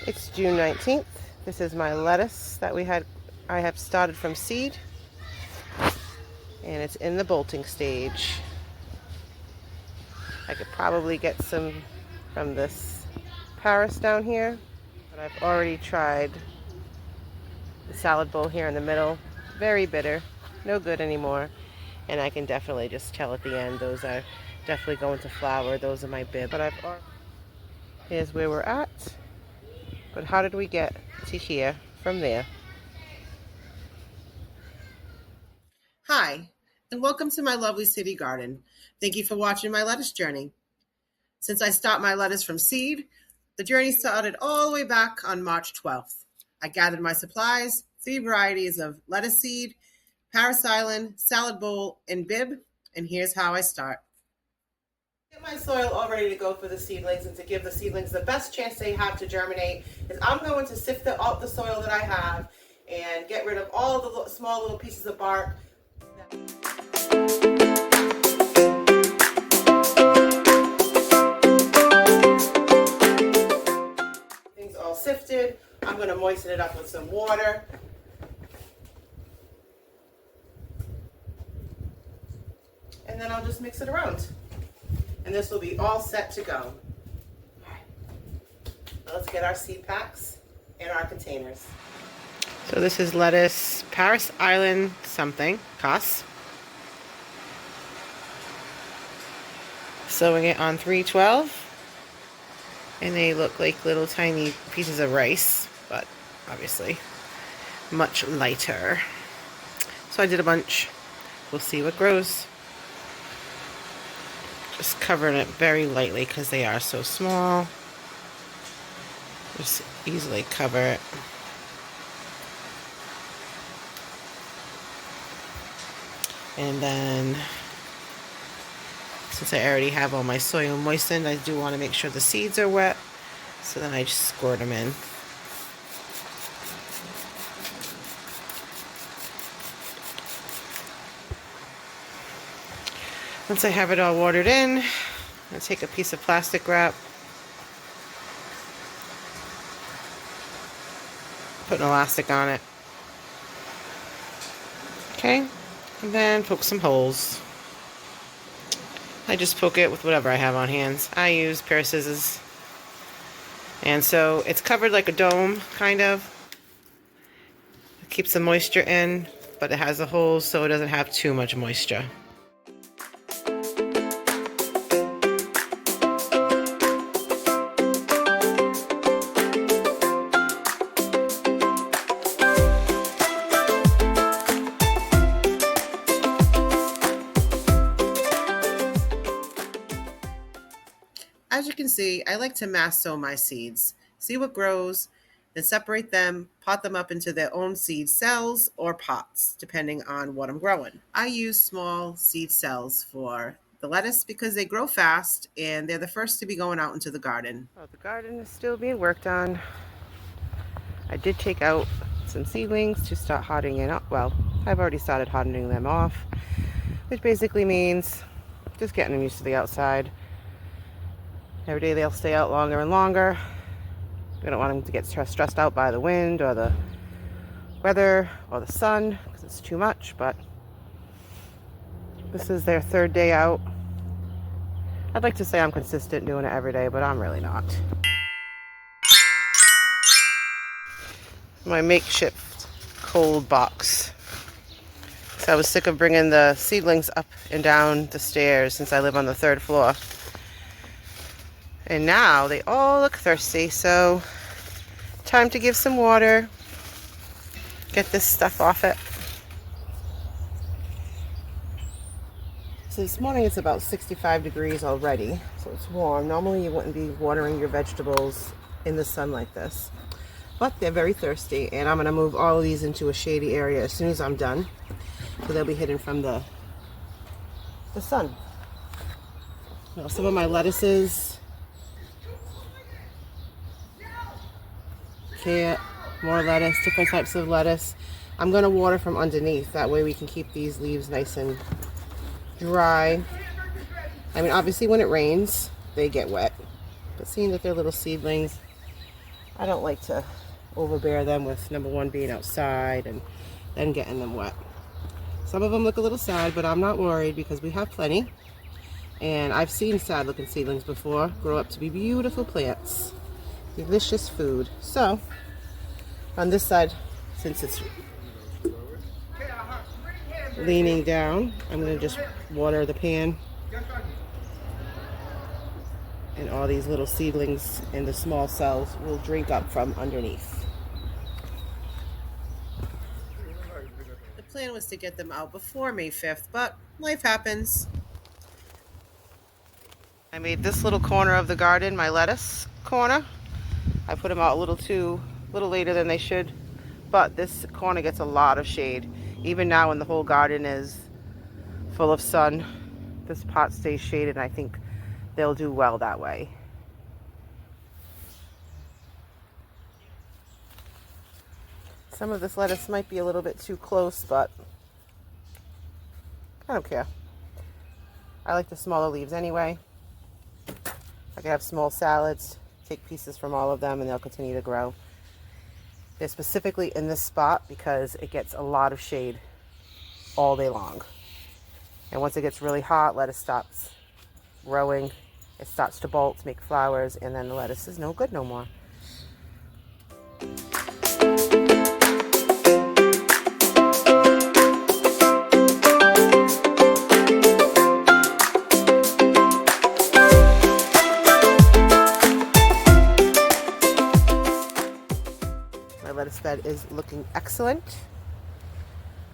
It's June 19th. This is my lettuce that I have started from seed, and it's in the bolting stage. I could probably get some from this Paris down here, but I've already tried the salad bowl here in the middle. Very bitter, no good anymore, and I can definitely just tell at the end those are definitely going to flower. Those are my bib, but here's where we're at. But how did we get to here from there? Hi, and welcome to my lovely city garden. Thank you for watching my lettuce journey. Since I stopped my lettuce from seed, the journey started all the way back on March 12th. I gathered my supplies, 3 varieties of lettuce seed, Paris Island, salad bowl, and bib, and here's how I start. Get my soil all ready to go for the seedlings, and to give the seedlings the best chance they have to germinate is I'm going to sift out the soil that I have and get rid of all the small little pieces of bark. Things all sifted. I'm going to moisten it up with some water. And then I'll just mix it around. And this will be all set to go. Let's get our seed packs in our containers. So this is lettuce, Paris Island something, Cos. Sewing it on 312. And they look like little tiny pieces of rice, but obviously much lighter. So I did a bunch. We'll see what grows. Just covering it very lightly because they are so small. Just easily cover it. And then, since I already have all my soil moistened, I do want to make sure the seeds are wet. So then I just squirt them in. Once I have it all watered in, I take a piece of plastic wrap, put an elastic on it. Okay, and then poke some holes. I just poke it with whatever I have on hands. I use a pair of scissors. And so it's covered like a dome, kind of. It keeps the moisture in, but it has the holes so it doesn't have too much moisture. As you can see, I like to mass sow my seeds. See what grows, then separate them, pot them up into their own seed cells or pots, depending on what I'm growing. I use small seed cells for the lettuce because they grow fast and they're the first to be going out into the garden. Oh, the garden is still being worked on. I did take out some seedlings to start hardening up. Well, I've already started hardening them off, which basically means just getting them used to the outside. Every day they'll stay out longer and longer. We don't want them to get stressed out by the wind or the weather or the sun because it's too much, but this is their 3rd day out. I'd like to say I'm consistent doing it every day, but I'm really not. My makeshift cold box. So I was sick of bringing the seedlings up and down the stairs since I live on the 3rd floor. And now they all look thirsty, so time to give some water, get this stuff off it. So this morning it's about 65 degrees already, so it's warm. Normally you wouldn't be watering your vegetables in the sun like this, but they're very thirsty, and I'm gonna move all of these into a shady area as soon as I'm done, so they'll be hidden from the sun. Now some of my lettuces, here, more lettuce, different types of lettuce. I'm going to water from underneath. That way we can keep these leaves nice and dry. I mean, obviously when it rains, they get wet. But seeing that they're little seedlings, I don't like to overbear them with number one being outside and then getting them wet. Some of them look a little sad, but I'm not worried because we have plenty. And I've seen sad looking seedlings before grow up to be beautiful plants. Delicious food. So, on this side, since it's leaning down, I'm going to just water the pan. And all these little seedlings in the small cells will drink up from underneath. The plan was to get them out before May 5th, but life happens. I made this little corner of the garden my lettuce corner. I put them out a little later than they should, but this corner gets a lot of shade. Even now when the whole garden is full of sun, this pot stays shaded, and I think they'll do well that way. Some of this lettuce might be a little bit too close, but I don't care. I like the smaller leaves anyway. I can have small salads, take pieces from all of them, and they'll continue to grow. They're specifically in this spot because it gets a lot of shade all day long. And once it gets really hot, lettuce stops growing. It starts to bolt, make flowers, and then the lettuce is no good no more. My lettuce bed is looking excellent.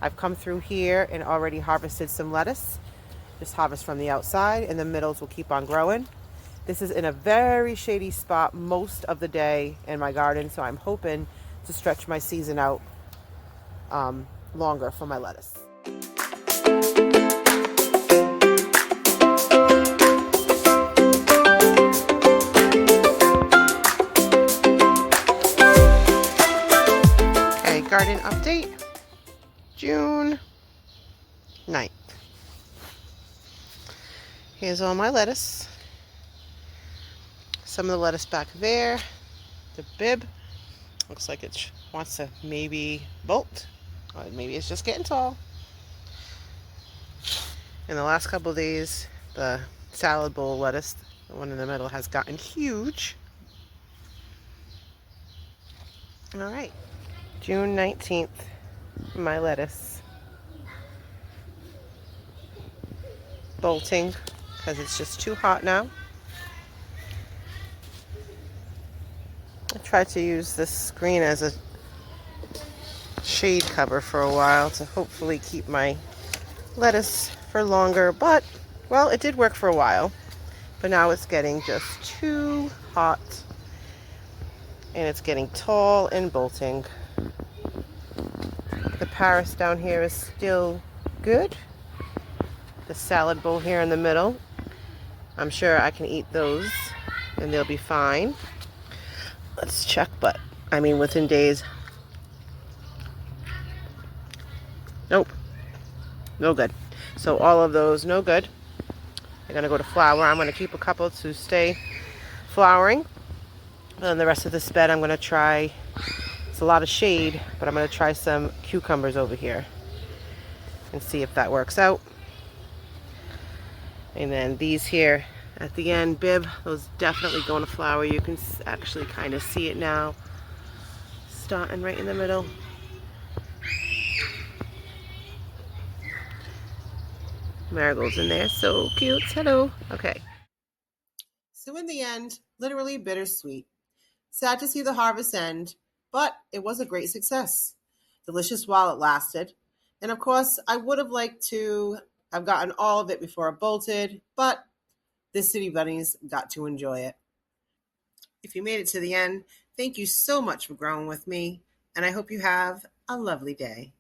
I've come through here and already harvested some lettuce. Just harvest from the outside, and the middles will keep on growing. This is in a very shady spot most of the day in my garden, so I'm hoping to stretch my season out longer for my lettuce. Okay, garden update, June 9th. Here's all my lettuce. Some of the lettuce back there. The bib looks like it wants to maybe bolt, or maybe it's just getting tall. In the last couple of days, the salad bowl lettuce, the one in the middle, has gotten huge. All right, June 19th, my lettuce bolting because it's just too hot now. I tried to use this screen as a shade cover for a while to hopefully keep my lettuce for longer, but, well, it did work for a while, but now it's getting just too hot, and it's getting tall and bolting. The Paris down here is still good. The salad bowl here in the middle, I'm sure I can eat those and they'll be fine. Let's check, but I mean within days. Nope, no good. So all of those, no good. They're gonna go to flower. I'm gonna keep a couple to stay flowering. And then the rest of this bed I'm gonna try, it's a lot of shade, but I'm gonna try some cucumbers over here and see if that works out. And then these here at the end, bib, those definitely going to flower. You can actually kind of see it now, starting right in the middle. Marigolds in there, so cute. Hello. Okay. So in the end, literally bittersweet. Sad to see the harvest end, but it was a great success. Delicious while it lasted. And of course, I would have liked to have gotten all of it before it bolted, but the City Bunnies got to enjoy it. If you made it to the end, thank you so much for growing with me, and I hope you have a lovely day.